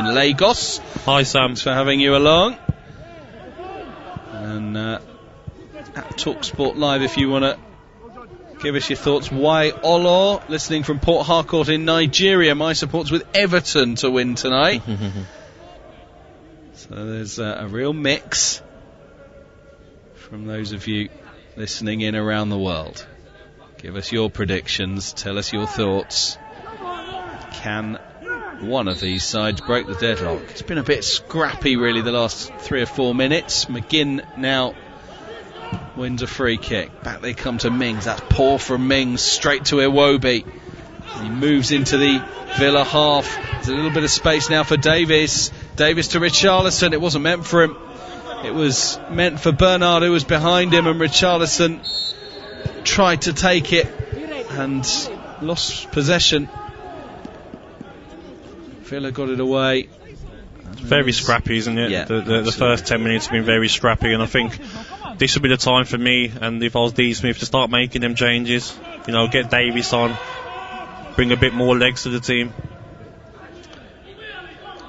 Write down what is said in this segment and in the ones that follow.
in Lagos. Hi, Sam. Thanks for having you along. And at TalkSport Live, if you want to give us your thoughts. Why Olo, listening from Port Harcourt in Nigeria. My support's with Everton to win tonight. So there's a real mix from those of you listening in around the world. Give us your predictions. Tell us your thoughts. Can one of these sides break the deadlock? It's been a bit scrappy, really, the last 3 or 4 minutes. McGinn now wins a free kick. Back they come to Mings. That's poor from Mings. Straight to Iwobi. He moves into the Villa half. There's a little bit of space now for Davis. Davis to Richarlison. It wasn't meant for him. It was meant for Bernard, who was behind him, and Richarlison tried to take it and lost possession. Villa got it away. Very scrappy, isn't it? Yeah, the first 10 minutes have been very scrappy, and I think this would be the time for me, and if I was D. Smith, to start making them changes. You know, get Davis on, bring a bit more legs to the team.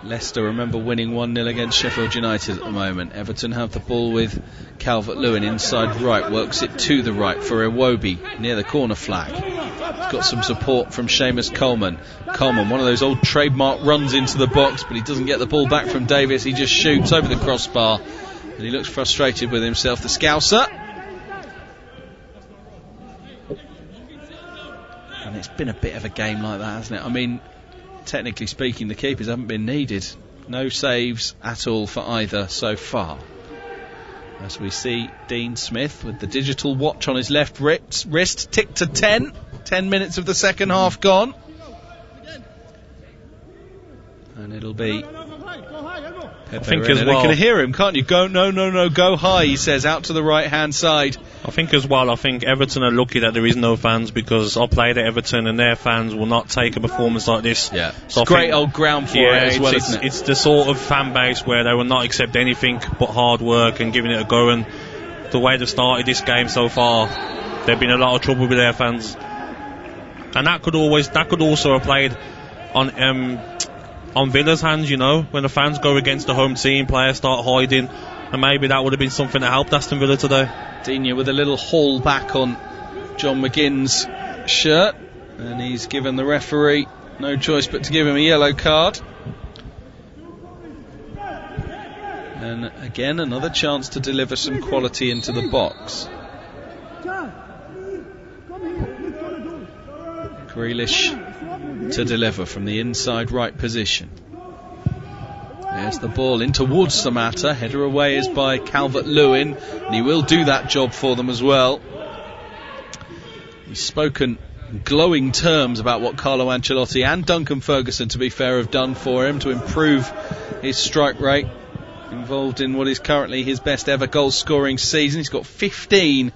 Leicester, remember, winning 1-0 against Sheffield United at the moment. Everton have the ball with Calvert-Lewin inside right, works it to the right for Iwobi near the corner flag. He's got some support from Seamus Coleman. Coleman, one of those old trademark runs into the box, but he doesn't get the ball back from Davis. He just shoots over the crossbar, and he looks frustrated with himself, the Scouser. And it's been a bit of a game like that, hasn't it? I mean, technically speaking, the keepers haven't been needed. No saves at all for either so far. As we see Dean Smith with the digital watch on his left wrist tick to 10. 10 minutes of the second half gone. And it'll be I think as well. You can hear him, can't you? Go, no, go high, he says, out to the right hand side. I think as well, Everton are lucky that there is no fans, because I played at Everton and their fans will not take a performance like this. Yeah, so it's great old ground for it as well, isn't it? It's the sort of fan base where they will not accept anything but hard work and giving it a go, and the way they've started this game so far, there've been a lot of trouble with their fans. And that could also have played on Villa's hands, you know, when the fans go against the home team, players start hiding, and maybe that would have been something that helped Aston Villa today. Digne with a little haul back on John McGinn's shirt, and he's given the referee no choice but to give him a yellow card. And again, another chance to deliver some quality into the box. Grealish to deliver from the inside right position. There's the ball in towards Samatta. Header away is by Calvert-Lewin, and he will do that job for them as well. He's spoken glowing terms about what Carlo Ancelotti and Duncan Ferguson, to be fair, have done for him to improve his strike rate. Involved in what is currently his best ever goal scoring season. He's got 15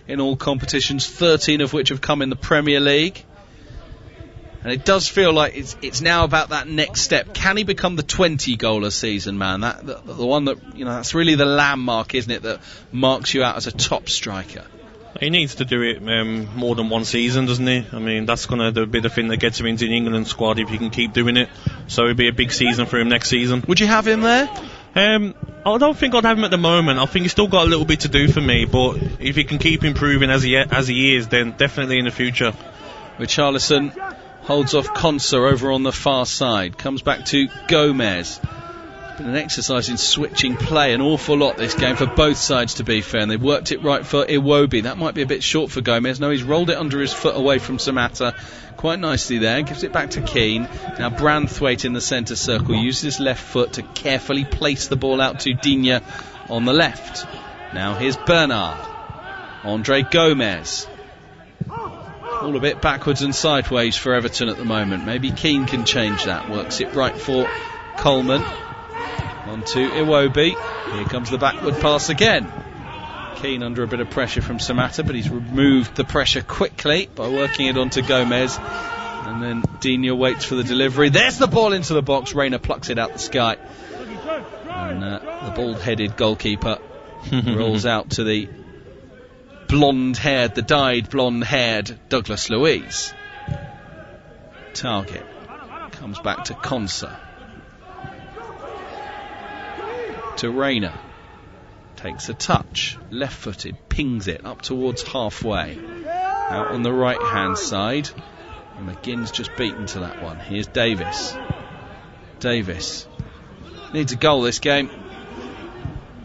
in all competitions, 13 of which have come in the Premier League. And it does feel like it's now about that next step. Can he become the 20-goal a season man? The one that, you know, that's really the landmark, isn't it, that marks you out as a top striker. He needs to do it more than one season, doesn't he? I mean, that's going to be the thing that gets him into the England squad if he can keep doing it. So it'll be a big season for him next season. Would you have him there? I don't think I'd have him at the moment. I think he's still got a little bit to do for me, but if he can keep improving as he is, then definitely in the future. Richarlison holds off Konsa over on the far side. Comes back to Gomez. It's been an exercise in switching play an awful lot this game for both sides, to be fair. And they've worked it right for Iwobi. That might be a bit short for Gomez. No, he's rolled it under his foot away from Samatta quite nicely there. Gives it back to Keane. Now Branthwaite in the centre circle. Uses his left foot to carefully place the ball out to Digne on the left. Now here's Bernard. Andre Gomez. All a bit backwards and sideways for Everton at the moment. Maybe Keane can change that. Works it right for Coleman. On to Iwobi. Here comes the backward pass again. Keane under a bit of pressure from Samatta, but he's removed the pressure quickly by working it onto Gomez. And then Digne waits for the delivery. There's the ball into the box. Reina plucks it out the sky. And the bald-headed goalkeeper rolls out to the dyed blonde-haired Douglas Luiz. Target comes back to Konsa. back to Rayner. Takes a touch, left-footed, pings it up towards halfway. Out on the right-hand side. And McGinn's just beaten to that one. Here's Davis. Davis needs a goal this game.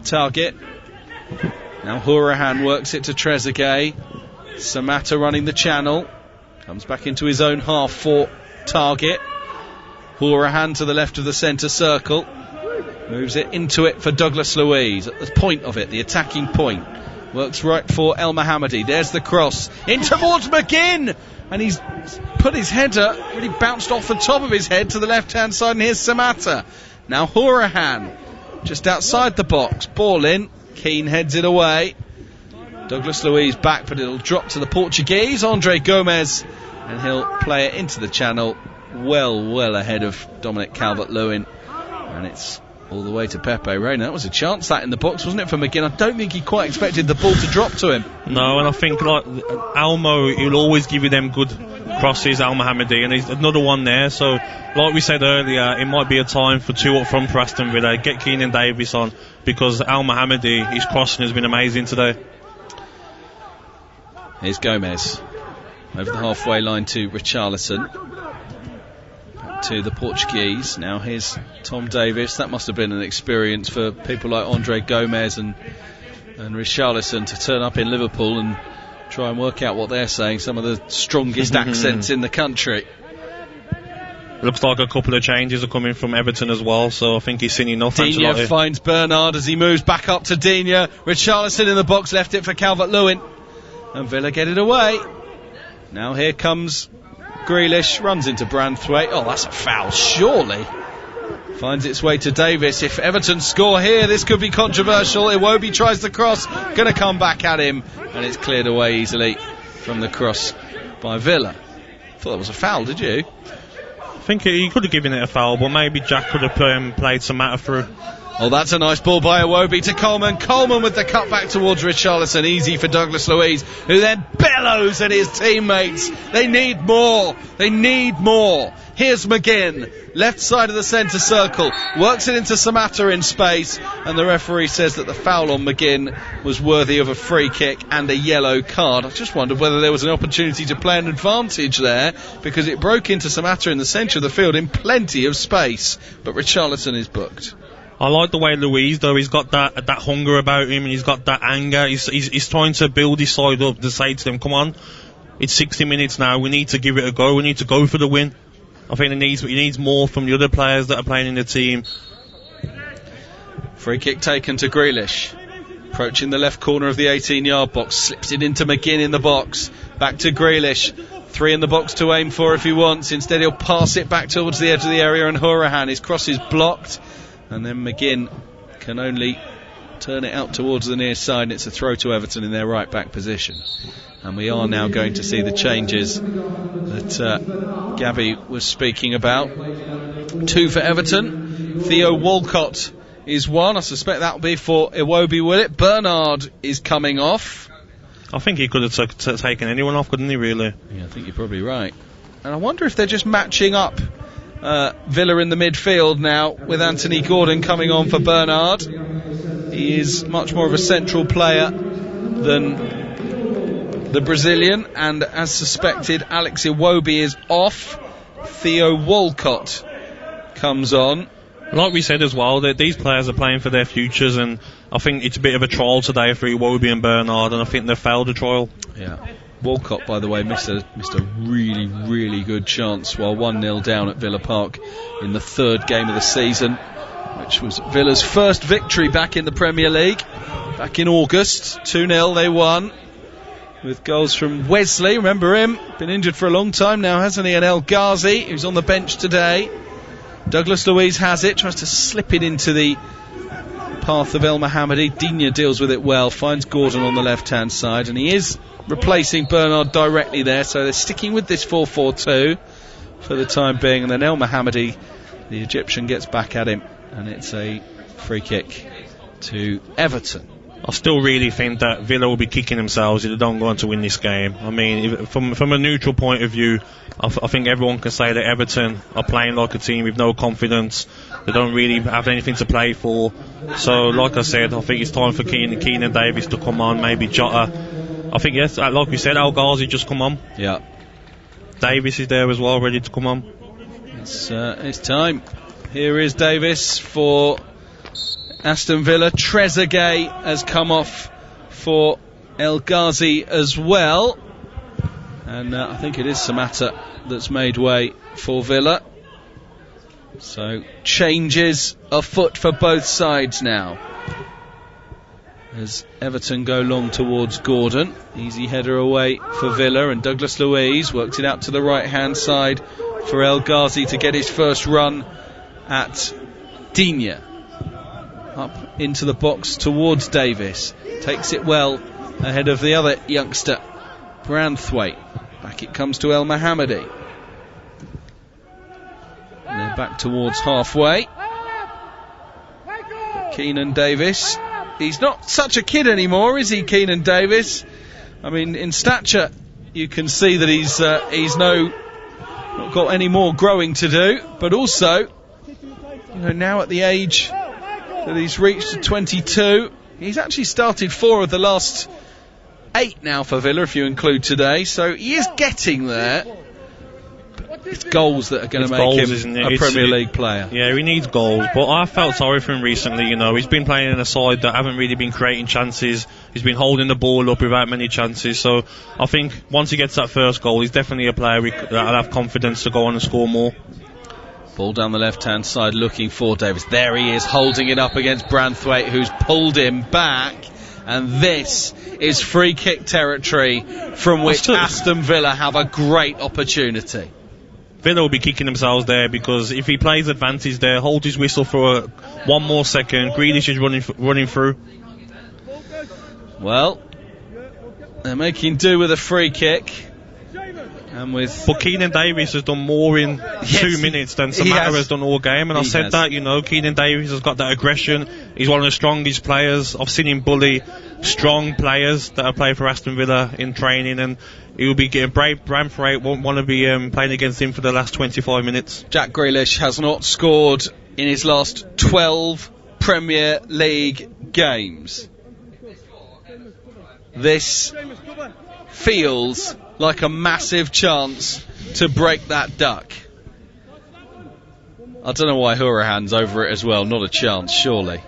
Target. Now Hourahan works it to Trezeguet. Samatta running the channel. Comes back into his own half for Target. Hourahan to the left of the centre circle. Moves it into it for Douglas Luiz. At the point of it, the attacking point. Works right for El Mohammadi. There's the cross. In towards McGinn! And he's put his header, really bounced off the top of his head to the left-hand side, and here's Samatta. Now Hourahan, just outside the box. Ball in. Keane heads it away. Douglas Luiz back, but it'll drop to the Portuguese, Andre Gomez, and he'll play it into the channel, well ahead of Dominic Calvert-Lewin, and it's all the way to Pepe Reina. That was a chance, that in the box, wasn't it, for McGinn? I don't think he quite expected the ball to drop to him. No, and I think like Almo, he'll always give you them good crosses, Al Mohammadi, and he's another one there. So, like we said earlier, it might be a time for two up front for Aston Villa. Get Keenan Davis on, because Al Mohammadi, his crossing has been amazing today. Here's Gomez over the halfway line to Richarlison. Back to the Portuguese. Now here's Tom Davis. That must have been an experience for people like Andre Gomez and Richarlison to turn up in Liverpool and try and work out what they're saying. Some of the strongest accents in the country. Looks like a couple of changes are coming from Everton as well, so I think he's seen enough. Digne finds Bernard as he moves back up to Digne. Richarlison in the box, left it for Calvert-Lewin. And Villa get it away. Now here comes Grealish, runs into Branthwaite. Oh, that's a foul, surely. Finds its way to Davis. If Everton score here, this could be controversial. Iwobi tries the cross, going to come back at him, and it's cleared away easily from the cross by Villa. Thought that was a foul, did you? I think he could have given it a foul, but maybe Jack could have played some matter through. Oh, that's a nice ball by Iwobi to Coleman. Coleman with the cut back towards Richarlison. Easy for Douglas Luiz, who then bellows at his teammates. They need more. They need more. Here's McGinn, left side of the centre circle. Works it into Samatta in space. And the referee says that the foul on McGinn was worthy of a free kick and a yellow card. I just wondered whether there was an opportunity to play an advantage there, because it broke into Samatta in the centre of the field in plenty of space. But Richarlison is booked. I like the way Luiz, though, he's got that hunger about him, and he's got that anger. He's trying to build his side up to say to them, come on, it's 60 minutes now, we need to give it a go, we need to go for the win. I think he needs more from the other players that are playing in the team. Free kick taken to Grealish. Approaching the left corner of the 18-yard box, slips it into McGinn in the box. Back to Grealish. 3 in the box to aim for if he wants. Instead he'll pass it back towards the edge of the area, and Hourahan, his cross is blocked. And then McGinn can only turn it out towards the near side, and it's a throw to Everton in their right back position. And we are now going to see the changes that Gabby was speaking about. 2 for Everton. Theo Walcott is 1. I suspect that will be for Iwobi, will it? Bernard is coming off. I think he could have taken anyone off, couldn't he, really? Yeah, I think you're probably right. And I wonder if they're just matching up Villa in the midfield now, with Anthony Gordon coming on for Bernard. He is much more of a central player than the Brazilian, and as suspected, Alex Iwobi is off. Theo Walcott comes on. Like we said as well, that these players are playing for their futures, and I think it's a bit of a trial today for Iwobi and Bernard, and I think they've failed the trial. Yeah. Walcott, by the way, missed a really good chance while 1-0 down at Villa Park in the 3rd game of the season, which was Villa's first victory back in the Premier League back in August. 2-0 they won, with goals from Wesley, remember him, been injured for a long time now, hasn't he, and El Ghazi, who's on the bench today. Douglas Luiz has it, tries to slip it into the path of El Mohammadi. Digne deals with it well, finds Gordon on the left hand side, and he is replacing Bernard directly there, so they're sticking with this 4-4-2 for the time being. And then El Mohammadi, the Egyptian, gets back at him, and it's a free kick to Everton. I still really think that Villa will be kicking themselves if they don't go on to win this game. I mean, from a neutral point of view, I think everyone can say that Everton are playing like a team with no confidence. They don't really have anything to play for. So, like I said, I think it's time for Keenan Davis to come on, maybe Jota. I think, yes, like we said, El Ghazi just come on. Yeah. Davis is there as well, ready to come on. It's time. Here is Davis for Aston Villa. Trezeguet has come off for El Ghazi as well. And I think it is Samatta that's made way for Villa. So changes afoot for both sides now. As Everton go long towards Gordon. Easy header away for Villa, and Douglas Luiz works it out to the right hand side for El Ghazi to get his first run at Digne. Up into the box towards Davis. Takes it well ahead of the other youngster, Branthwaite. Back it comes to El Mohammadi. And then back towards halfway. Keenan Davis. He's not such a kid anymore, is he, Keenan Davis? I mean, in stature, you can see that he's not got any more growing to do. But also, now at the age that he's reached at 22, he's actually started 4 of the last 8 now for Villa, if you include today. So he is getting there. It's goals that are going to make him a Premier League player. Yeah, he needs goals, but I felt sorry for him recently. He's been playing in a side that haven't really been creating chances. He's been holding the ball up without many chances. So I think once he gets that first goal, he's definitely a player that'll have confidence to go on and score more. Ball down the left-hand side looking for Davis. There he is, holding it up against Branthwaite, who's pulled him back. And this is free kick territory from which Aston Villa have a great opportunity. Villa will be kicking themselves there, because if he plays advantage there, hold his whistle for 1 more second, Grealish is running through. Well, they're making do with a free kick. But Keenan Davis has done more in 2 minutes than Samatta has done all game, and I said that, Keenan Davis has got that aggression. He's one of the strongest players. I've seen him bully strong players that have played for Aston Villa in training, and he will be getting Branthwaite won't want to be playing against him for the last 25 minutes. Jack Grealish has not scored in his last 12 Premier League games. This feels like a massive chance to break that duck. I don't know why Hourihan's over it as well. Not a chance, surely.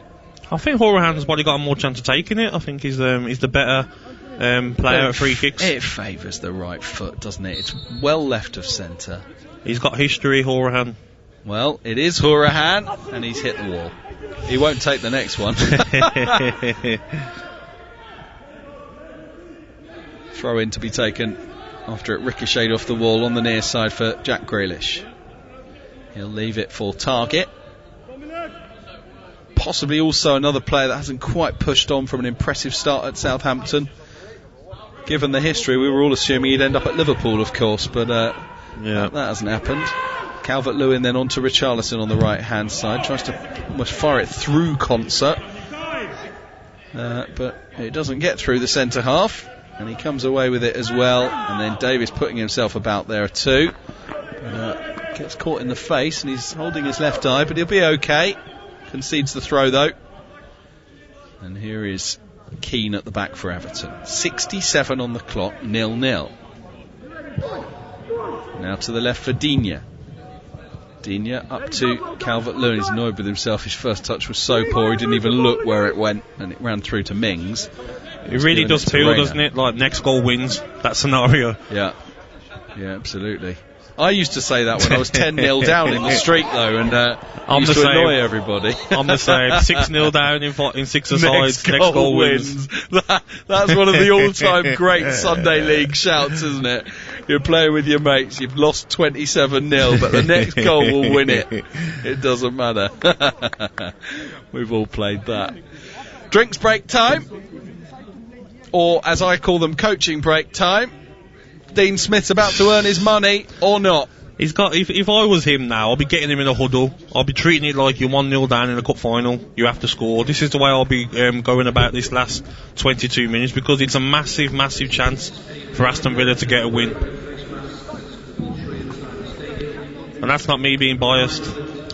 I think Hourihan's probably got a more chance of taking it. I think he's the better player at free kicks. It favours the right foot, doesn't it? It's well left of centre. He's got history, Hourihan. Well, it is Hourihan, and he's hit the wall. He won't take the next one. Throw in to be taken after it ricocheted off the wall on the near side for Jack Grealish. He'll leave it for Target. Possibly also another player that hasn't quite pushed on from an impressive start at Southampton. Given the history, we were all assuming he'd end up at Liverpool, of course, but that hasn't happened. Calvert-Lewin then on to Richarlison on the right-hand side. Tries to almost fire it through Concert. But it doesn't get through the centre half. And he comes away with it as well. And then Davis putting himself about there too. Gets caught in the face, and he's holding his left eye, but he'll be okay. Concedes the throw though. And here is Keane at the back for Everton. 67 on the clock, 0-0. Now to the left for Digne. Digne up to Calvert-Lewin. He's annoyed with himself. His first touch was so poor he didn't even look where it went, and it ran through to Mings. It really does feel, doesn't it, like next goal wins, that scenario. Yeah, absolutely. I used to say that when I was 10-0 down in the street, though, and used to annoy everybody. I'm the same. 6-0 down in 6 asides. Next goal wins. That's one of the all-time great Sunday League shouts, isn't it? You're playing with your mates. You've lost 27-0, but the next goal will win it. It doesn't matter. We've all played that. Drinks break time, or as I call them, coaching break time. Dean Smith's about to earn his money, or not. He's got. If I was him now, I'll be getting him in a huddle. I'll be treating it like you're 1-0 down in a cup final. You have to score. This is the way I'll be going about this last 22 minutes, because it's a massive, massive chance for Aston Villa to get a win. And that's not me being biased.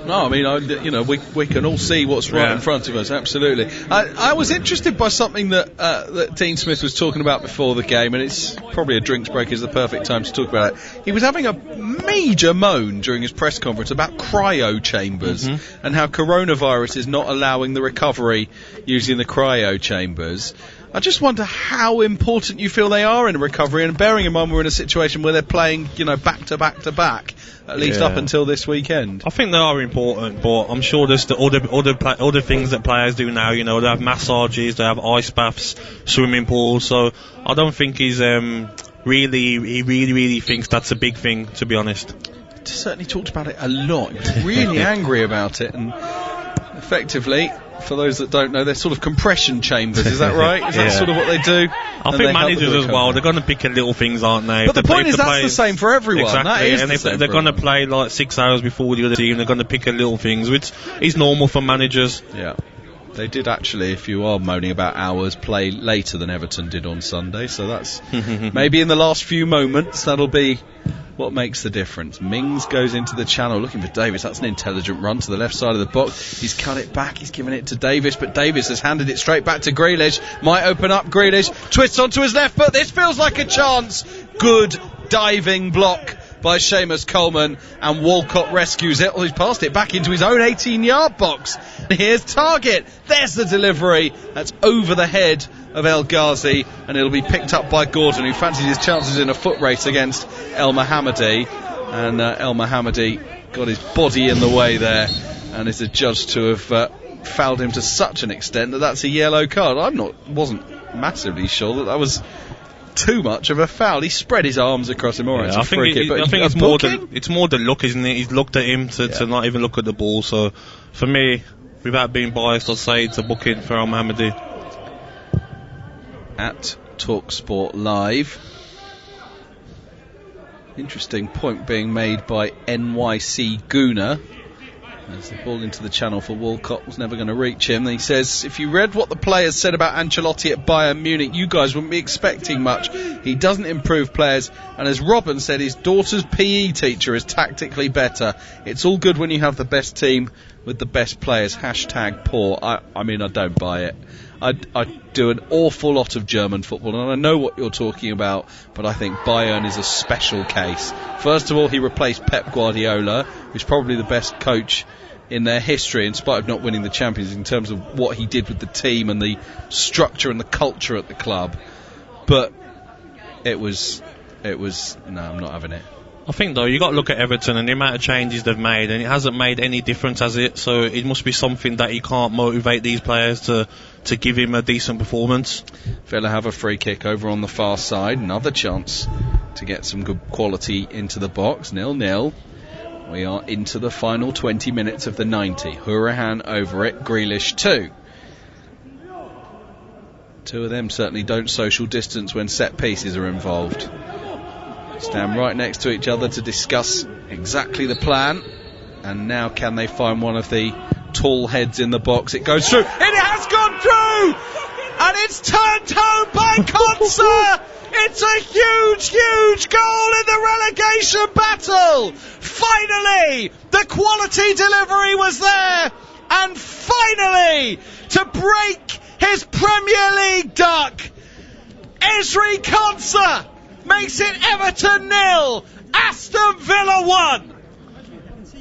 No, I mean, we can all see what's right in front of us. Absolutely. I was interested by something that Dean Smith was talking about before the game, and it's probably a drinks break is the perfect time to talk about it. He was having a major moan during his press conference about cryo chambers and how coronavirus is not allowing the recovery using the cryo chambers. I just wonder how important you feel they are in a recovery, and bearing in mind we're in a situation where they're playing, back to back to back, at least up until this weekend. I think they are important, but I'm sure there's the other things that players do now. They have massages, they have ice baths, swimming pools. So I don't think he really thinks that's a big thing, to be honest. He certainly talked about it a lot. He was really angry about it, and effectively, for those that don't know, they're sort of compression chambers, is that right? Is that sort of what they do? I think managers as well, they're going to pick at little things, aren't they? But the point is that's the same for everyone. Exactly, that is and if they're going to play like 6 hours before the other team, they're going to pick at little things, which is normal for managers. Yeah. They did actually, if you are moaning about hours, play later than Everton did on Sunday, so that's maybe in the last few moments, that'll be what makes the difference. Mings goes into the channel looking for Davis. That's an intelligent run to the left side of the box. He's cut it back, he's given it to Davis, but Davis has handed it straight back to Grealish. Might open up Grealish, twists onto his left foot. This feels like a chance. Good diving block by Seamus Coleman, and Walcott rescues it. Well, he's passed it back into his own 18-yard box. Here's Target. There's the delivery. That's over the head of El Ghazi, and it'll be picked up by Gordon, who fancies his chances in a foot race against El Mohammadi. And El Mohammadi got his body in the way there, and is adjudged to have fouled him to such an extent that that's a yellow card. Wasn't massively sure that was too much of a foul. He spread his arms across him. Alright, I think it's more the look, isn't it? He's looked at him to not even look at the ball. So for me, without being biased, I'd say it's a booking for Al Mohammadi. At TalkSport Live, interesting point being made by NYC Gooner. As the ball into the channel for Walcott was never going to reach him. He says, if you read what the players said about Ancelotti at Bayern Munich, you guys wouldn't be expecting much. He doesn't improve players, and as Robin said, his daughter's PE teacher is tactically better. It's all good when you have the best team with the best players. #poor. I mean, I don't buy it. I do an awful lot of German football, and I know what you're talking about, but I think Bayern is a special case. First of all, he replaced Pep Guardiola, who's probably the best coach in their history, in spite of not winning the Champions, in terms of what he did with the team and the structure and the culture at the club. But it was no, I'm not having it. I think though, you got to look at Everton and the amount of changes they've made, and it hasn't made any difference, has it? So it must be something that he can't motivate these players to give him a decent performance. Villa have a free kick over on the far side, another chance to get some good quality into the box. 0-0. We are into the final 20 minutes of the 90. Hourihane over it, Grealish 2. Two of them certainly don't social distance when set pieces are involved. Stand right next to each other to discuss exactly the plan. And now can they find one of the tall heads in the box? It goes through. It has gone through! And it's turned home by Konsa! It's a huge goal in the relegation battle! Finally, the quality delivery was there! And finally, to break his Premier League duck, Ezri Konsa makes it Everton 0, Aston Villa 1.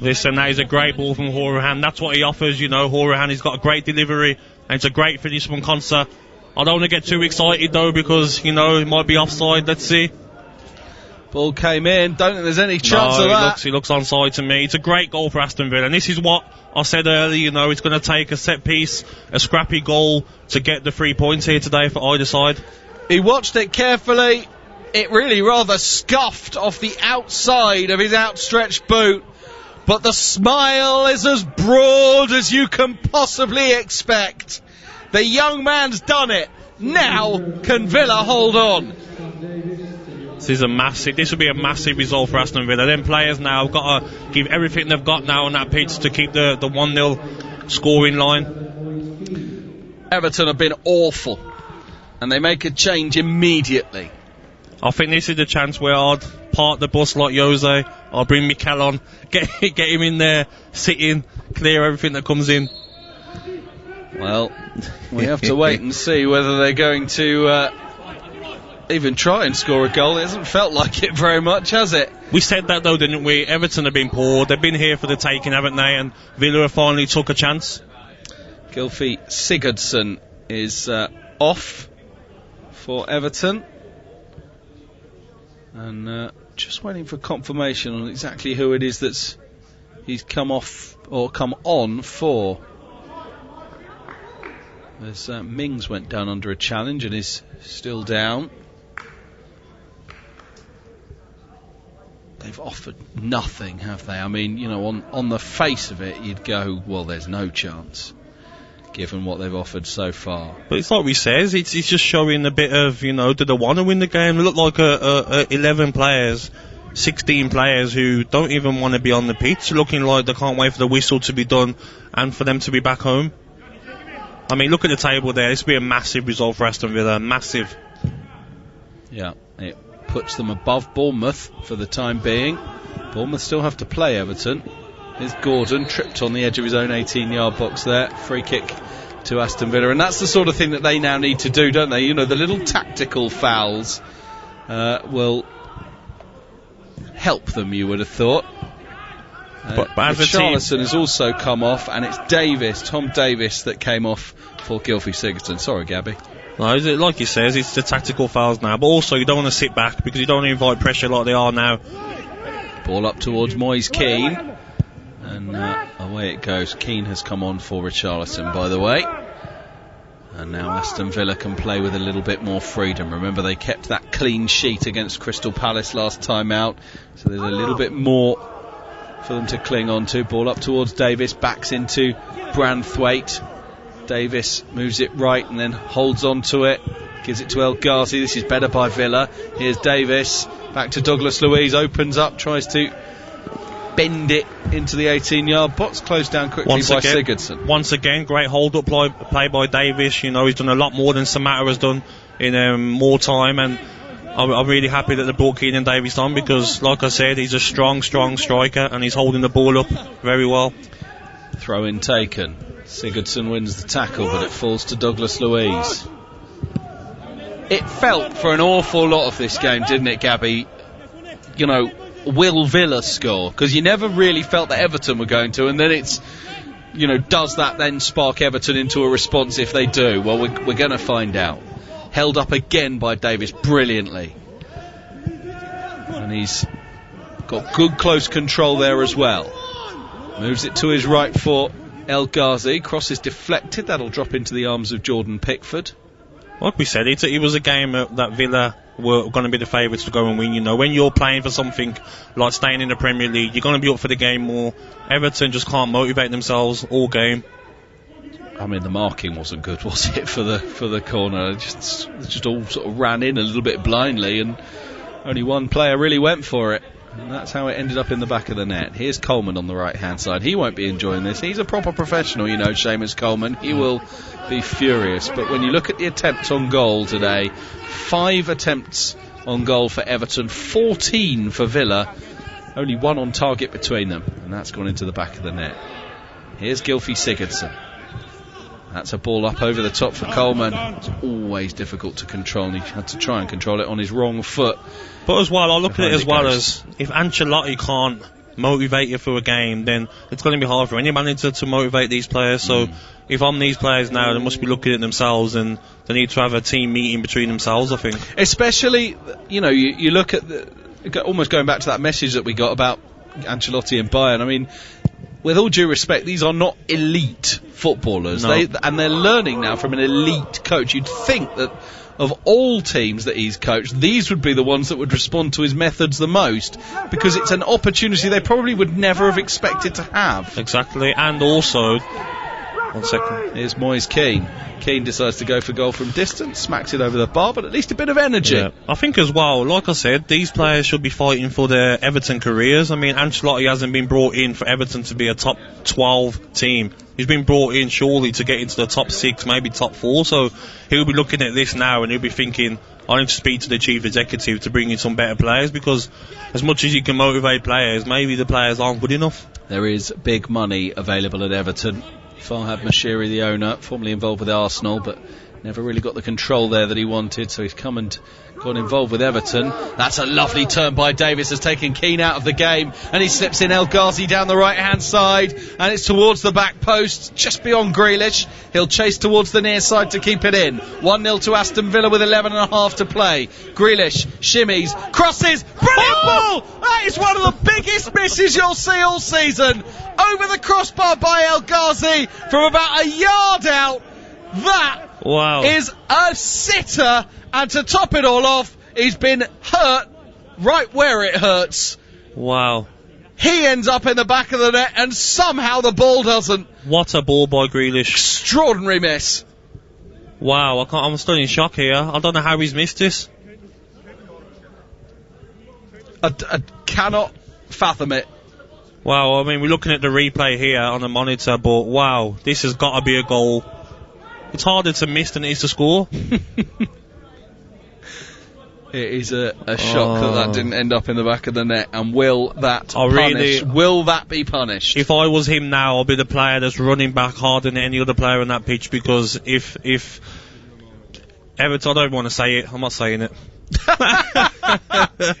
Listen, that is a great ball from Hourihane. That's what he offers, Hourihane, he's got a great delivery, and it's a great finish from Konsa. I don't want to get too excited though, because, it might be offside. Let's see. Ball came in. Don't think there's any chance of that. He looks onside to me. It's a great goal for Aston Villa, and this is what I said earlier, it's going to take a set piece, a scrappy goal to get the 3 points here today for either side. He watched it carefully. It really rather scuffed off the outside of his outstretched boot, but the smile is as broad as you can possibly expect. The young man's done it. Now can Villa hold on? This will be a massive result for Aston Villa. Them players now have got to give everything they've got now on that pitch to keep the 1-0 scoring line. Everton have been awful, and they make a change immediately. I think this is the chance where I'd park the bus like Jose, I'll bring Mikel on, get him in there, sitting, clear everything that comes in. Well, we have to wait and see whether they're going to even try and score a goal. It hasn't felt like it very much, has it? We said that though, didn't we? Everton have been poor. They've been here for the taking, haven't they? And Villa finally took a chance. Gylfi Sigurdsson is off for Everton. And just waiting for confirmation on exactly who it is he's come off or come on for. As Mings went down under a challenge and is still down. They've offered nothing, have they? I mean, you know, on the face of it, you'd go, well, there's no chance, given what they've offered so far. But it's like we says, it's just showing a bit of, you know, do they want to win the game? They look like 11 players, 16 players who don't even want to be on the pitch, looking like they can't wait for the whistle to be done and for them to be back home. I mean, look at the table there. This will be a massive result for Aston Villa. Massive. Yeah, it puts them above Bournemouth for the time being. Bournemouth still have to play Everton. Here's Gordon, tripped on the edge of his own 18-yard box there. Free kick to Aston Villa. And that's the sort of thing that they now need to do, don't they? You know, the little tactical fouls will help them, you would have thought. But as a team, Richarlison has also come off, and it's Tom Davis, that came off for Gylfi Sigurdsson. Sorry, Gabby. No, like he says, it's the tactical fouls now. But also, you don't want to sit back because you don't want to invite pressure like they are now. Ball up towards Moise Keane. And away it goes. Keane has come on for Richarlison, by the way. And now Aston Villa can play with a little bit more freedom. Remember, they kept that clean sheet against Crystal Palace last time out. So there's a little bit more for them to cling on to. Ball up towards Davis. Backs into Branthwaite. Davis moves it right and then holds on to it. Gives it to El Ghazi. This is better by Villa. Here's Davis. Back to Douglas Luiz. Opens up. Tries to bend it into the 18-yard box. Closed down quickly by Sigurdsson. Once again, great hold-up play by Davis. You know, he's done a lot more than Samatta has done in more time. And I'm really happy that they brought Keenan Davis on because, like I said, he's a strong striker and he's holding the ball up very well. Throw in taken. Sigurdsson wins the tackle, but it falls to Douglas Luiz. It felt for an awful lot of this game, didn't it, Gabby? You know, will Villa score? Because you never really felt that Everton were going to, and then it's, you know, does that then spark Everton into a response if they do? Well, we're going to find out. Held up again by Davis brilliantly. And he's got good close control there as well. Moves it to his right foot. El Ghazi, cross is deflected. That'll drop into the arms of Jordan Pickford. Like we said, it was a game that Villa were going to be the favourites to go and win. You know, when you're playing for something like staying in the Premier League, you're going to be up for the game more. Everton just can't motivate themselves all game. I mean, the marking wasn't good, was it, for the corner? It just all sort of ran in a little bit blindly, and only one player really went for it. And that's how it ended up in the back of the net. Here's Coleman on the right-hand side. He won't be enjoying this. He's a proper professional, you know, Seamus Coleman. He will be furious. But when you look at the attempts on goal today, 5 attempts on goal for Everton, 14 for Villa. Only 1 on target between them. And that's gone into the back of the net. Here's Gylfi Sigurdsson. That's a ball up over the top for Coleman. It's always difficult to control, and he had to try and control it on his wrong foot. But as well, I look at it as well as if Ancelotti can't motivate you for a game, then it's going to be hard for any manager to motivate these players. So if I'm these players now, they must be looking at themselves, and they need to have a team meeting between themselves, I think. Especially, you know, you look at almost going back to that message that we got about Ancelotti and Bayern. I mean, with all due respect, these are not elite footballers. No. And they're learning now from an elite coach. You'd think that of all teams that he's coached, these would be the ones that would respond to his methods the most, because it's an opportunity they probably would never have expected to have. Exactly, and also, 1 second. Here's Moise Keane. Keane decides to go for goal from distance, smacks it over the bar, but at least a bit of energy. Yeah. I think as well, like I said, these players should be fighting for their Everton careers. I mean, Ancelotti hasn't been brought in for Everton to be a top 12 team. He's been brought in surely to get into the top 6, maybe top 4, so he'll be looking at this now and he'll be thinking, I need to speak to the chief executive to bring in some better players, because as much as you can motivate players, maybe the players aren't good enough. There is big money available at Everton. Farhad Mashiri, the owner, formerly involved with Arsenal, but never really got the control there that he wanted, so he's come and got involved with Everton. That's a lovely turn by Davis, has taken Keane out of the game, and he slips in El Ghazi down the right hand side, and it's towards the back post, just beyond Grealish. He'll chase towards the near side to keep it in. 1-0 to Aston Villa with 11.5 to play. Grealish shimmies, crosses, brilliant ball! That is one of the biggest misses you'll see all season. Over the crossbar by El Ghazi from about a yard out. That is a sitter, and to top it all off, he's been hurt right where it hurts. Wow. He ends up in the back of the net, and somehow the ball doesn't. What a ball by Grealish. Extraordinary miss. Wow, I'm still in shock here. I don't know how he's missed this. I cannot fathom it. Wow, I mean, we're looking at the replay here on the monitor, but wow, this has got to be a goal. It's harder to miss than it is to score. It is a shock that didn't end up in the back of the net, and will that will that be punished? If I was him now, I'll be the player that's running back harder than any other player on that pitch, because if Everton, I don't want to say it, I'm not saying it.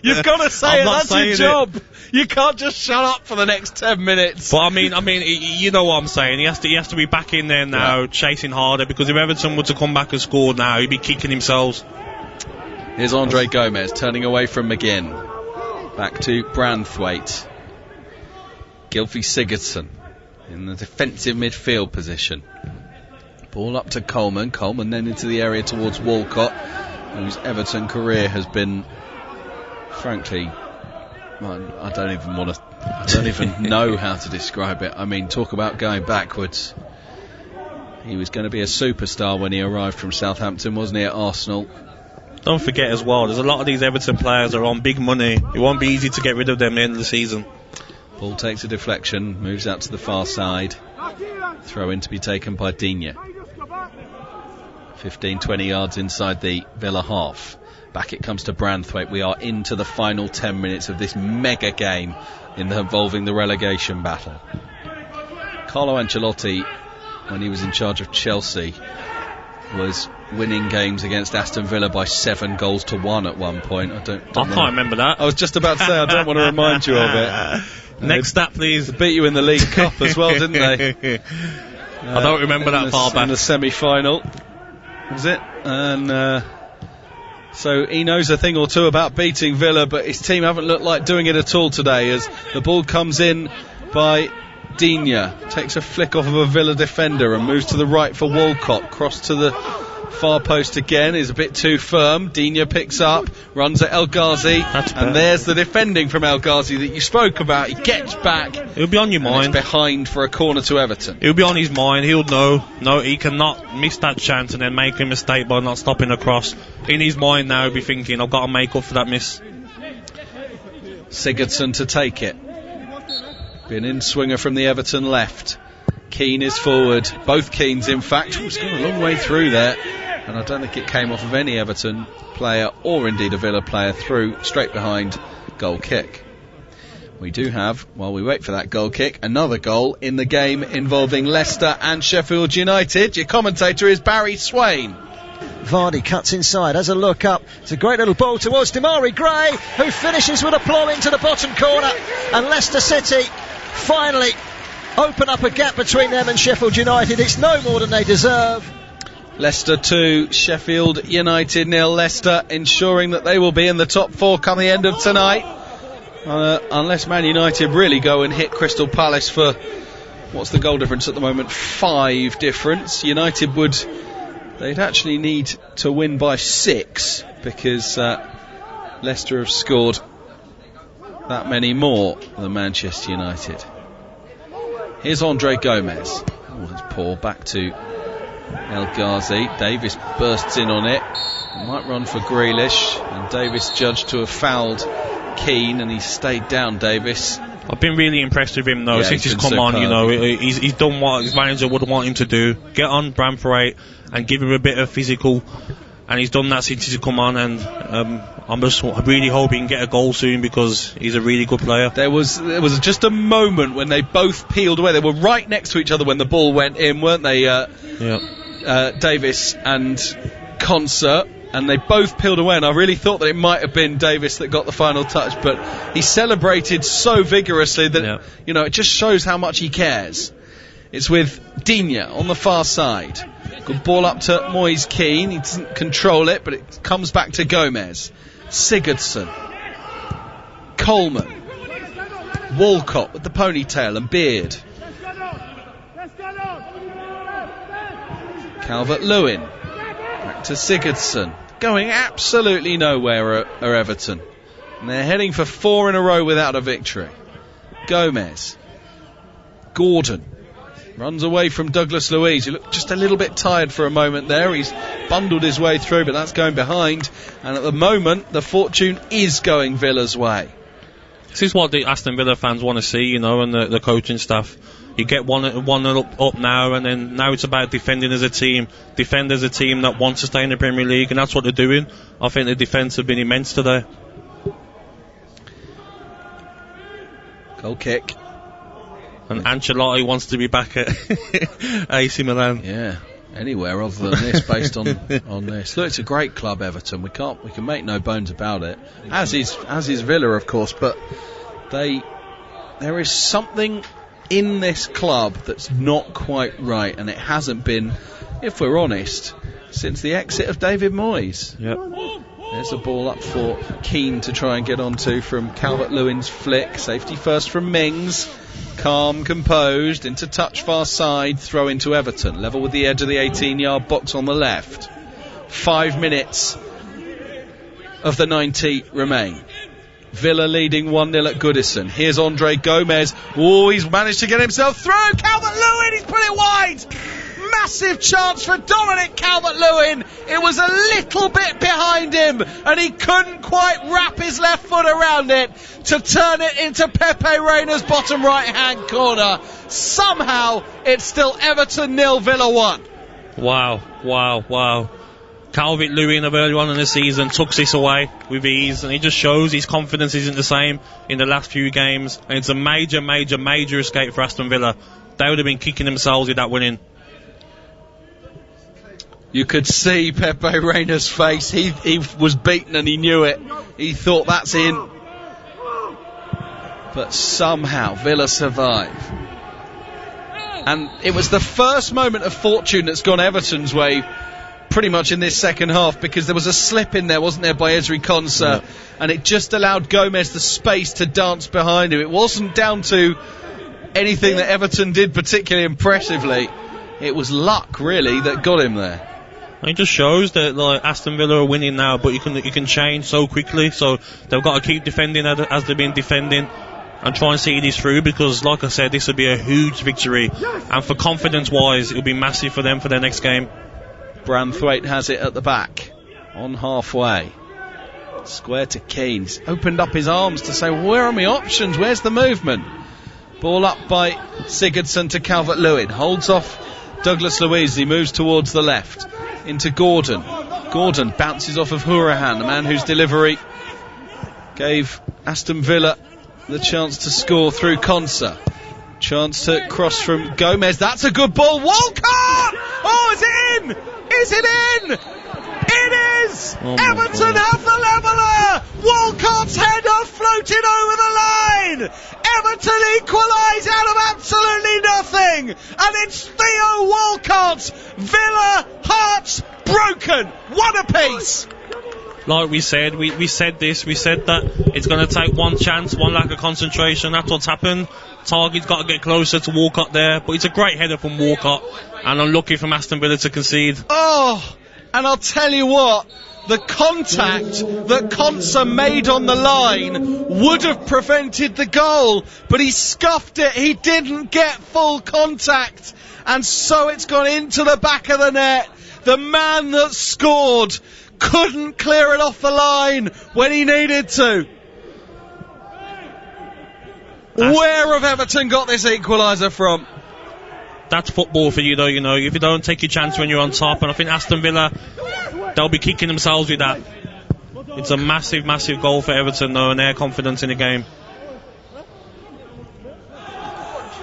You've got to say it, that's your job. You can't just shut up for the next 10 minutes. But I mean, you know what I'm saying. He has to be back in there now, chasing harder, because if Everton were to come back and score now, he'd be kicking themselves. Here's Andre Gomez turning away from McGinn. Back to Branthwaite. Gylfi Sigurdsson in the defensive midfield position. Ball up to Coleman. Coleman then into the area towards Walcott, whose Everton career has been, frankly, I don't even know how to describe it. I mean, talk about going backwards. He was going to be a superstar when he arrived from Southampton, wasn't he, at Arsenal? Don't forget as well, there's a lot of these Everton players are on big money. It won't be easy to get rid of them at the end of the season. Ball takes a deflection, moves out to the far side. Throw in to be taken by Digne. 15-20 yards inside the Villa half. Back it comes to Branthwaite. We are into the final 10 minutes of this mega game involving the relegation battle. Carlo Ancelotti, when he was in charge of Chelsea, was winning games against Aston Villa by 7-1 at one point. I can't remember that. I was just about to say, I don't want to remind you of it. Next stat, please. They beat you in the League Cup as well, didn't they? I don't remember that far back. In the semi-final, was it? And so he knows a thing or two about beating Villa, but his team haven't looked like doing it at all today, as the ball comes in by Digne, takes a flick off of a Villa defender and moves to the right for Walcott. Cross to the far post again, is a bit too firm. Digne picks up, runs at El Ghazi, and there's the defending from El Ghazi that you spoke about. He gets back. It'll be on your mind. It's behind for a corner to Everton. It'll be on his mind. He'll know. No, he cannot miss that chance and then make a mistake by not stopping across. In his mind now, he'll be thinking, I've got to make up for that miss. Sigurdsson to take it. Been in swinger from the Everton left. Keane is forward. Both Keanes, in fact. He's gone a long way through there, and I don't think it came off of any Everton player or indeed a Villa player. Through straight behind, goal kick. We do have, while we wait for that goal kick, another goal in the game involving Leicester and Sheffield United. Your commentator is Barry Swain. Vardy cuts inside, has a look up. It's a great little ball towards Demarai Gray, who finishes with a plough into the bottom corner, and Leicester City finally open up a gap between them and Sheffield United. It's no more than they deserve. Leicester 2, Sheffield United 0. Leicester ensuring that they will be in the top 4 come the end of tonight, unless Man United really go and hit Crystal Palace for, what's the goal difference at the moment? 5 difference. United they'd actually need to win by 6, because Leicester have scored that many more than Manchester United. Here's Andre Gomez. Oh, that's poor. Back to El Ghazi. Davis bursts in on it. Might run for Grealish, and Davis judged to have fouled Keane, and he stayed down, Davis. I've been really impressed with him though, since he's come on. You know, he's done what his manager would want him to do. Get on Branthwaite and give him a bit of physical and he's done that since he's come on, and I'm just really hoping he can get a goal soon because he's a really good player. There was just a moment when they both peeled away. They were right next to each other when the ball went in, weren't they? Davis and Concert, and they both peeled away, and I really thought that it might have been Davis that got the final touch, but he celebrated so vigorously that it just shows how much he cares. It's with Digne on the far side. Good ball up to Moise Keane. He doesn't control it, but it comes back to Gomez. Sigurdsson. Coleman. Walcott with the ponytail and beard. Calvert-Lewin. Back to Sigurdsson. Going absolutely nowhere are Everton. And they're heading for 4 in a row without a victory. Gomez. Gordon. Runs away from Douglas Luiz, who looked just a little bit tired for a moment there. He's bundled his way through, but that's going behind. And at the moment, the fortune is going Villa's way. This is what the Aston Villa fans want to see, and the coaching staff. You get one up now, and then now it's about defending as a team. Defend as a team that wants to stay in the Premier League, and that's what they're doing. I think the defence have been immense today. Goal kick. And Ancelotti wants to be back at AC Milan. Yeah, anywhere other than this, based on this. Look, it's a great club, Everton. We can make no bones about it. As is Villa, of course. But there is something in this club that's not quite right, and it hasn't been, if we're honest, since the exit of David Moyes. Yep. There's a ball up for Keane to try and get onto from Calvert-Lewin's flick. Safety first from Mings. Calm, composed, into touch far side, throw into Everton. Level with the edge of the 18-yard box on the left. 5 minutes of the 90 remain. Villa leading 1-0 at Goodison. Here's Andre Gomez. Oh, he's managed to get himself through. Calvert-Lewin, he's put it wide. Massive chance for Dominic Calvert-Lewin. It was a little bit behind him, and he couldn't quite wrap his left foot around it to turn it into Pepe Reina's bottom right-hand corner. Somehow, it's still Everton 0, Villa 1. Wow. Calvert-Lewin of early on in the season took this away with ease, and he just shows his confidence isn't the same in the last few games, and it's a major escape for Aston Villa. They would have been kicking themselves with that winning. You could see Pepe Reina's face. He was beaten and he knew it. He thought that's in. But somehow Villa survive. And it was the first moment of fortune that's gone Everton's way pretty much in this second half, because there was a slip in there, wasn't there, by Ezri Konsa, and it just allowed Gomez the space to dance behind him. It wasn't down to anything that Everton did particularly impressively. It was luck, really, that got him there. It just shows that Aston Villa are winning now, but you can change so quickly. So they've got to keep defending as they've been defending, and try and see this through, because, like I said, this would be a huge victory, and for confidence-wise, it'll be massive for them for their next game. Branthwaite has it at the back, on halfway. Square to Keane. He's opened up his arms to say, where are my options? Where's the movement? Ball up by Sigurdsson to Calvert-Lewin. Holds off Douglas Luiz. He moves towards the left. Into Gordon. Gordon bounces off of Hourahan, the man whose delivery gave Aston Villa the chance to score through Konsa. Chance to cross from Gomez. That's a good ball. Walcott! Oh, is it in? Is it in? It is! Everton have the leveller! Walcott's header floated over the line! Everton equalise out of absolutely nothing! And it's Theo Walcott! Villa hearts broken! One apiece! Like we said, we said that it's going to take one chance, one lack of concentration. That's what's happened. Target's got to get closer to Walcott there, but it's a great header from Walcott, and unlucky from Aston Villa to concede. Oh, and I'll tell you what, the contact that Konsa made on the line would have prevented the goal, but he scuffed it. He didn't get full contact, and so it's gone into the back of the net. The man that scored couldn't clear it off the line when he needed to. Where have Everton got this equaliser from? That's football for you, though. If you don't take your chance when you're on top, and I think Aston Villa, they'll be kicking themselves with that. It's a massive, massive goal for Everton, though, and their confidence in the game.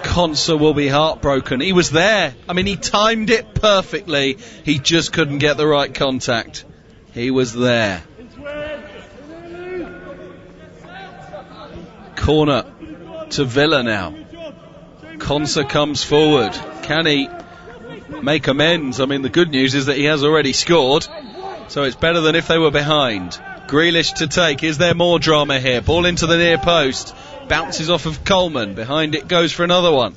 Conser will be heartbroken. He was there. I mean, he timed it perfectly. He just couldn't get the right contact. He was there. Corner to Villa now. Conser comes forward. Can he make amends? I mean, the good news is that he has already scored, so it's better than if they were behind. Grealish to take. Is there more drama here? Ball into the near post. Bounces off of Coleman. Behind it goes for another one.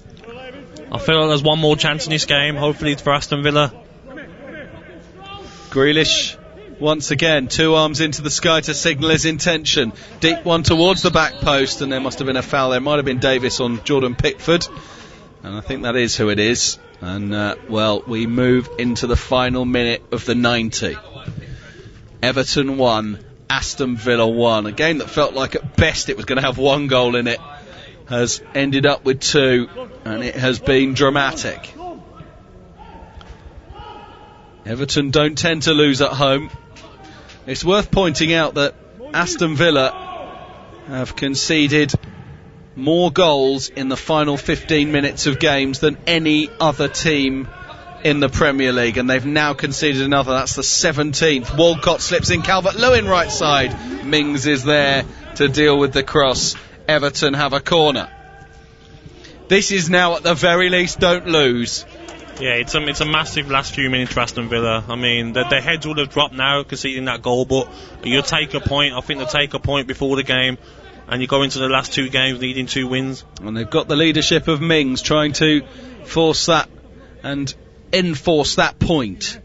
I feel like there's one more chance in this game. Hopefully it's for Aston Villa. Grealish once again, 2 arms into the sky to signal his intention. Deep one towards the back post, and there must have been a foul. There might have been Davis on Jordan Pickford, and I think that is who it is. And well, we move into the final minute of the 90. Everton 1, Aston Villa 1. A game that felt like at best it was going to have 1 goal in it has ended up with 2, and it has been dramatic. Everton don't tend to lose at home. It's worth pointing out that Aston Villa have conceded more goals in the final 15 minutes of games than any other team in the Premier League, and they've now conceded another. That's the 17th. Walcott slips in, Calvert-Lewin right side. Mings is there to deal with the cross. Everton have a corner. This is now, at the very least, don't lose. Yeah, it's a massive last few minutes for Aston Villa. I mean, their heads would have dropped now conceding that goal, but you'll take a point. I think they'll take a point before the game, and you go into the last 2 games needing 2 wins. And they've got the leadership of Mings trying to force that and enforce that point.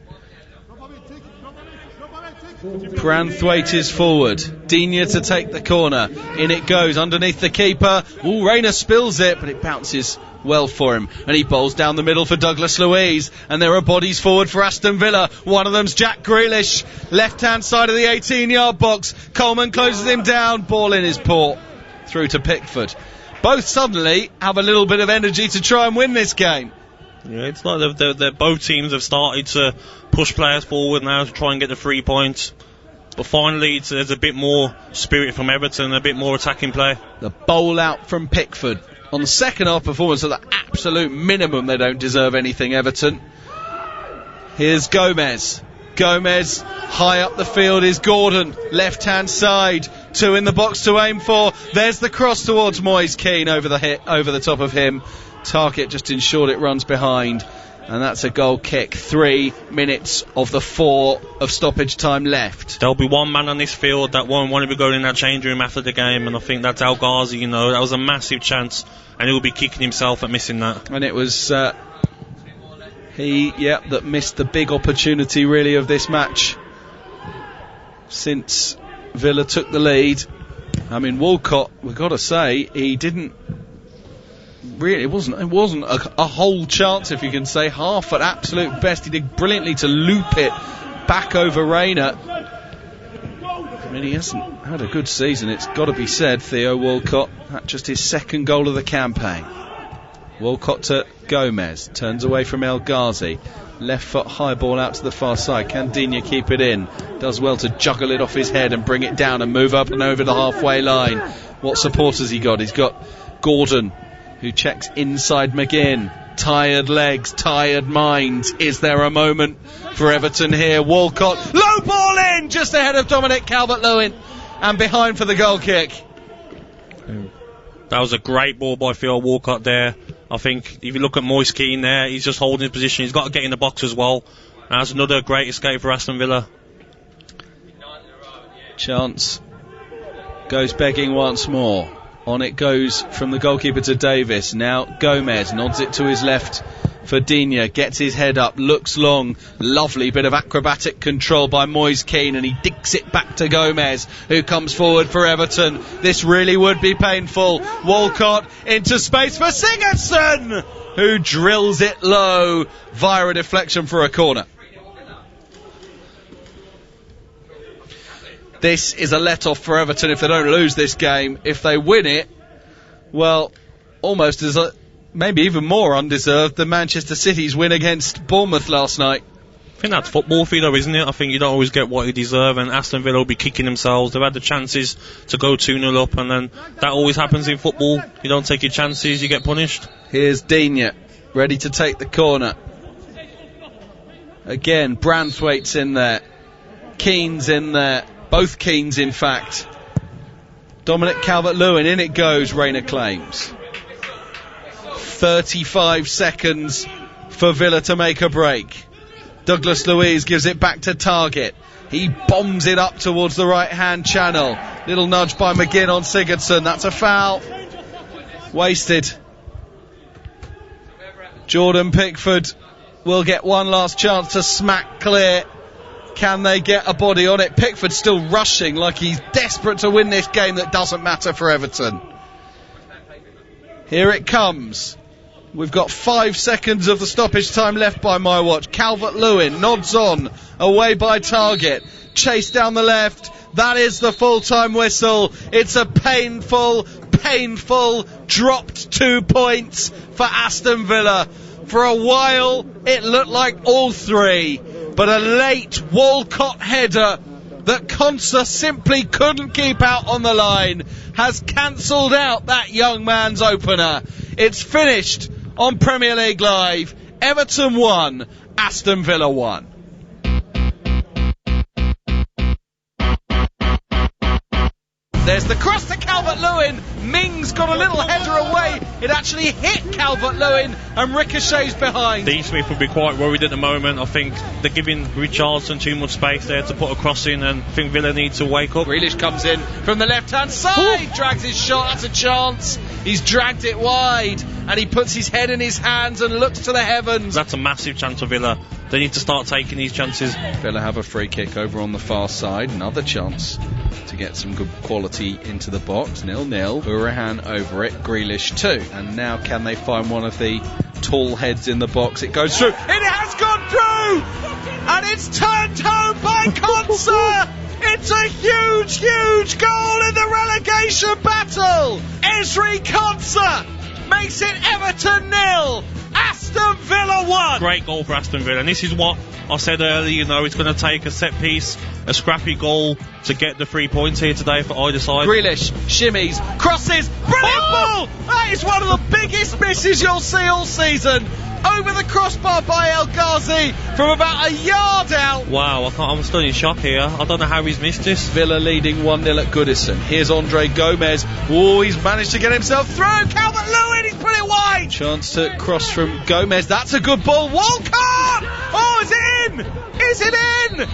Branthwaite is forward. Digne to take the corner. In it goes underneath the keeper. Rayner spills it, but it bounces well for him, and he bowls down the middle for Douglas Luiz, and there are bodies forward for Aston Villa. One of them's Jack Grealish, left hand side of the 18-yard box. Coleman closes him down, ball in his paw, through to Pickford. Both suddenly have a little bit of energy to try and win this game. Yeah, it's like both teams have started to push players forward now to try and get the 3 points. But finally, there's a bit more spirit from Everton, a bit more attacking play. The bowl out from Pickford. On the second half performance, at the absolute minimum, they don't deserve anything, Everton. Here's Gomez. Gomez, high up the field is Gordon. Left-hand side. 2 in the box to aim for. There's the cross towards Moise Keane over the top of him. Target just ensured it runs behind. And that's a goal kick. 3 minutes of the 4 of stoppage time left. There'll be one man on this field that won't want to be going in that change room after the game, and I think that's El Ghazi. You know, that was a massive chance, and he'll be kicking himself at missing that. And it was he that missed the big opportunity really of this match since Villa took the lead. I mean, Walcott, we've got to say, he didn't really, it wasn't a whole chance, if you can say, half at absolute best. He did brilliantly to loop it back over Rayner. I mean, he hasn't had a good season, it's got to be said, Theo Walcott. That's just his 2nd goal of the campaign. Walcott to Gomez, turns away from El Ghazi. Left foot high ball out to the far side. Can Digne keep it in? Does well to juggle it off his head and bring it down and move up and over the halfway line. What support has he got? He's got Gordon, who checks inside McGinn. Tired legs, tired minds. Is there a moment for Everton here? Walcott, low ball in, just ahead of Dominic Calvert-Lewin, and behind for the goal kick. That was a great ball by Theo Walcott there. I think if you look at Moise Keane there, he's just holding his position. He's got to get in the box as well. And that's another great escape for Aston Villa. Chance goes begging once more. On it goes from the goalkeeper to Davis. Now Gomez nods it to his left for Digne. Gets his head up, looks long. Lovely bit of acrobatic control by Moise Keane, and he digs it back to Gomez, who comes forward for Everton. This really would be painful. Walcott into space for Sigurdsson, who drills it low via a deflection for a corner. This is a let-off for Everton if they don't lose this game. If they win it, well, almost as maybe even more undeserved than Manchester City's win against Bournemouth last night. I think that's football for you though, isn't it? I think you don't always get what you deserve, and Aston Villa will be kicking themselves. They've had the chances to go 2-0 up, and then that always happens in football. You don't take your chances, you get punished. Here's Digne, ready to take the corner. Again, Branthwaite's in there. Keane's in there. Both Keanes, in fact. Dominic Calvert-Lewin, in it goes, Rayner claims. 35 seconds for Villa to make a break. Douglas Luiz gives it back to Targett. He bombs it up towards the right-hand channel. Little nudge by McGinn on Sigurdsson. That's a foul. Wasted. Jordan Pickford will get one last chance to smack clear. Can they get a body on it? Pickford still rushing like he's desperate to win this game that doesn't matter for Everton. Here it comes. We've got 5 seconds of the stoppage time left by my watch. Calvert-Lewin nods on, away by Targett. Chase down the left. That is the full-time whistle. It's a painful dropped 2 points for Aston Villa. For a while, it looked like all 3. But a late Walcott header that Konsa simply couldn't keep out on the line has cancelled out that young man's opener. It's finished on Premier League Live. Everton 1, Aston Villa 1. There's the cross to Calvert-Lewin. Mings got a little header away. It actually hit Calvert-Lewin and ricochets behind. Dean Smith will be quite worried at the moment. I think they're giving Richarlison too much space there to put a cross in, and I think Villa need to wake up. Grealish comes in from the left-hand side. Drags his shot. That's a chance. He's dragged it wide, and he puts his head in his hands and looks to the heavens. That's a massive chance for Villa. They need to start taking these chances. Villa have a free kick over on the far side. Another chance to get some good quality into the box. 0-0. Urahan over it. Grealish too. And now can they find one of the tall heads in the box? It goes through. It has gone through! And it's turned home by Konsa! It's a huge goal in the relegation battle! Esri Konsa makes it Everton 0, Aston Villa 1. Great goal for Aston Villa, and this is what I said earlier, you know, it's going to take a set piece, a scrappy goal to get the 3 points here today for either side. Grealish, shimmies, crosses, brilliant ball! That is one of the biggest misses you'll see all season. Over the crossbar by El Ghazi from about a yard out. Wow, I'm still in shock here. I don't know how he's missed this. Villa leading 1-0 at Goodison. Here's Andre Gomez. Oh, he's managed to get himself through. Calvert-Lewin, he's put it wide. Chance to cross from Gomez. That's a good ball. Walcott! Oh, is it in? Is it in?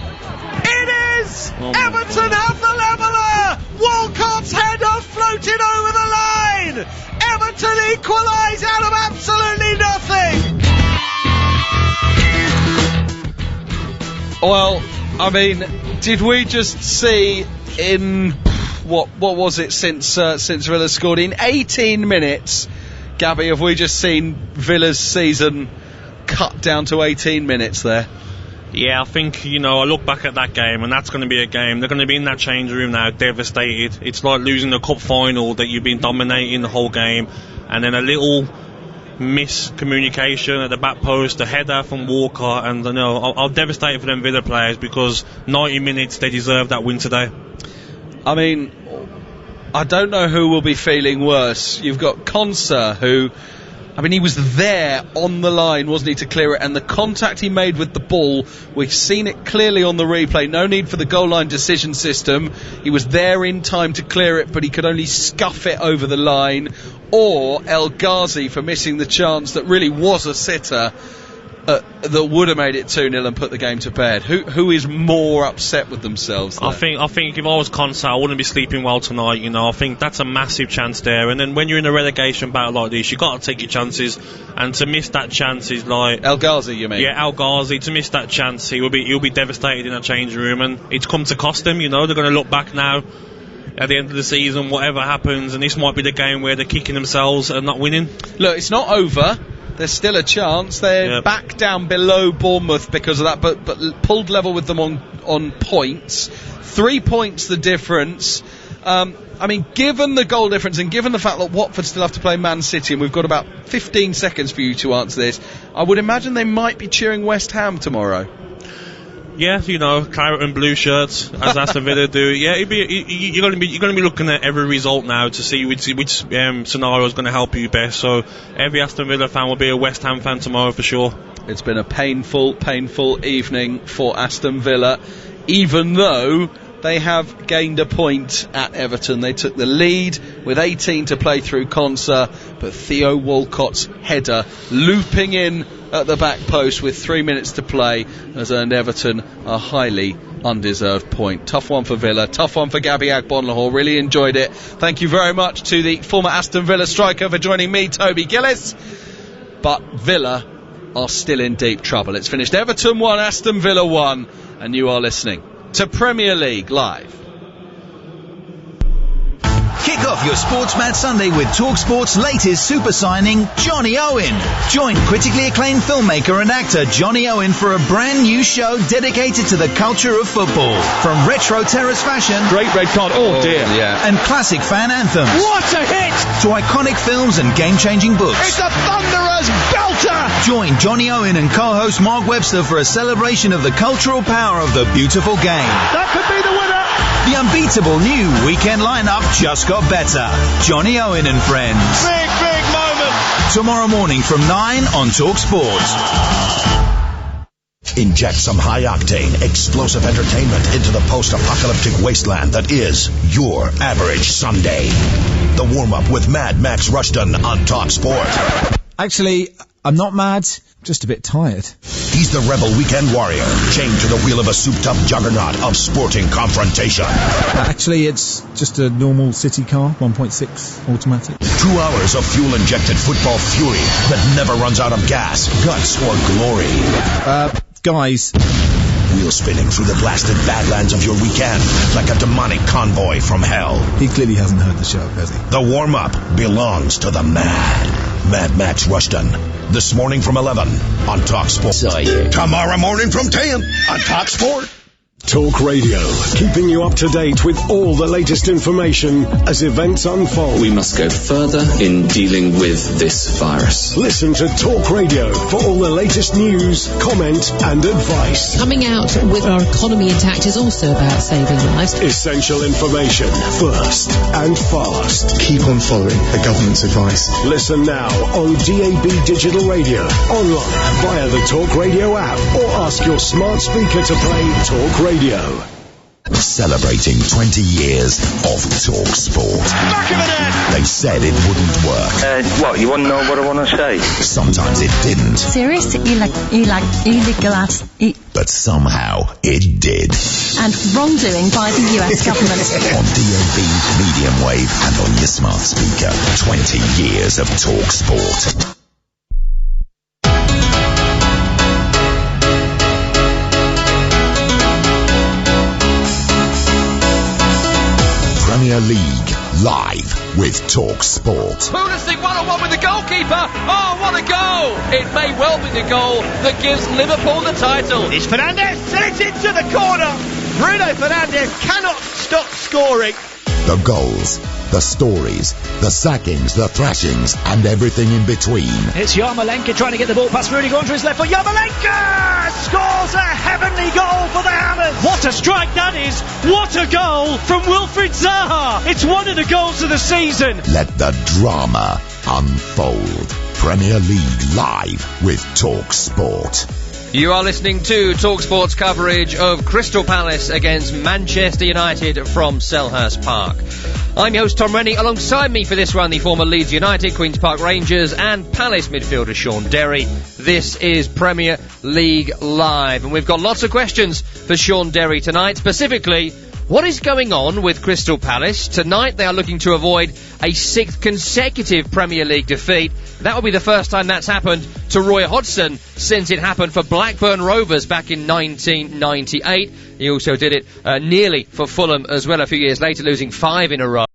It is! Everton have the leveller! Walcott's header floated over the line! Everton equalise out of absolutely nothing! Well, I mean, did we just see in what was it since Villa scored in 18 minutes? Gabby, have we just seen Villa's season cut down to 18 minutes there? Yeah, I think, you know, I look back at that game, and that's going to be a game. They're going to be in that change room now, devastated. It's like losing the cup final that you've been dominating the whole game, and then a little miscommunication at the back post, a header from Walker, and you know, I'm devastated for them Villa players because 90 minutes they deserve that win today. I mean, I don't know who will be feeling worse. You've got Konsa, who, I mean, he was there on the line, wasn't he, to clear it, and the contact he made with the ball, we've seen it clearly on the replay. No need for the goal line decision system. He was there in time to clear it, but he could only scuff it over the line. Or El Ghazi for missing the chance that really was a sitter that would have made it 2-0 and put the game to bed. Who is more upset with themselves there? I think if I was Konsa, I wouldn't be sleeping well tonight, you know. I think that's a massive chance there, and then when you're in a relegation battle like this, you've got to take your chances, and to miss that chance is like... El Ghazi, you mean? Yeah, El Ghazi, to miss that chance, he'll be devastated in a change room, and it's come to cost them, you know. They're going to look back now at the end of the season, whatever happens, and this might be the game where they're kicking themselves and not winning. Look, it's not over. There's still a chance. They're back down below Bournemouth because of that, but pulled level with them on points. 3 points the difference. I mean, given the goal difference and given the fact that Watford still have to play Man City, and we've got about 15 seconds for you to answer this, I would imagine they might be cheering West Ham tomorrow. Yeah, you know, claret and blue shirts, as Aston Villa do. Yeah, you're going to be looking at every result now to see which scenario is going to help you best. So every Aston Villa fan will be a West Ham fan tomorrow for sure. It's been a painful evening for Aston Villa, even though they have gained a point at Everton. They took the lead with 18 to play through Conser, but Theo Walcott's header looping in at the back post with 3 minutes to play has earned Everton a highly undeserved point. Tough one for Villa, tough one for Gabby Agbonlahor. Really enjoyed it. Thank you very much to the former Aston Villa striker for joining me, Toby Gillis. But Villa are still in deep trouble. It's finished Everton 1, Aston Villa 1, and you are listening to Premier League Live. Kick off your Sportsmat Sunday with TalkSport's latest super signing, Johnny Owen. Join critically acclaimed filmmaker and actor Johnny Owen for a brand new show dedicated to the culture of football. From retro terrace fashion, great red card, oh dear, yeah, and classic fan anthems. What a hit! To iconic films and game-changing books. It's a thunderous belter! Join Johnny Owen and co-host Mark Webster for a celebration of the cultural power of the beautiful game. That could be the winner! The unbeatable new weekend lineup just got better. Johnny Owen and Friends. Big moment. Tomorrow morning from 9 on TalkSport. Inject some high-octane, explosive entertainment into the post-apocalyptic wasteland that is your average Sunday. The warm-up with Mad Max Rushton on TalkSport. Actually, I'm not mad, just a bit tired. He's the rebel weekend warrior, chained to the wheel of a souped-up juggernaut of sporting confrontation. Actually, it's just a normal city car, 1.6 automatic. 2 hours of fuel-injected football fury that never runs out of gas, guts, or glory. Guys. Wheel spinning through the blasted badlands of your weekend like a demonic convoy from hell. He clearly hasn't heard the show, has he? The warm-up belongs to the Mad Max Rushton. This morning from 11 on TalkSport. Tomorrow morning from 10 on TalkSport. Talk Radio, keeping you up to date with all the latest information as events unfold. We must go further in dealing with this virus. Listen to Talk Radio for all the latest news, comment and advice. Coming out with our economy intact is also about saving lives. Essential information, first and fast. Keep on following the government's advice. Listen now on DAB Digital Radio, online via the Talk Radio app, or ask your smart speaker to play Talk Radio. Celebrating 20 years of TalkSport. Back of the net! They said it wouldn't work. What, you want to know what I want to say? Sometimes it didn't. Serious? You like illegal ads? But somehow it did. And wrongdoing by the US government. On DAB, medium wave, and on your smart speaker. 20 years of TalkSport. Premier League live with TalkSport. Pulisic 1-on-1 with the goalkeeper. Oh, what a goal! It may well be the goal that gives Liverpool the title. It's Fernandes, and it's into the corner. Bruno Fernandes cannot stop scoring. The goals, the stories, the sackings, the thrashings, and everything in between. It's Yarmolenko trying to get the ball past Rudy, going to his left foot. Yarmolenko scores a heavenly goal for the Hammers. What a strike that is. What a goal from Wilfried Zaha. It's one of the goals of the season. Let the drama unfold. Premier League live with TalkSport. You are listening to TalkSport's coverage of Crystal Palace against Manchester United from Selhurst Park. I'm your host Tom Rennie. Alongside me for this one, the former Leeds United, Queen's Park Rangers and Palace midfielder Sean Derry. This is Premier League Live, and we've got lots of questions for Sean Derry tonight. Specifically, what is going on with Crystal Palace? Tonight they are looking to avoid a 6th consecutive Premier League defeat. That will be the first time that's happened to Roy Hodgson since it happened for Blackburn Rovers back in 1998. He also did it nearly for Fulham as well a few years later, losing 5 in a row.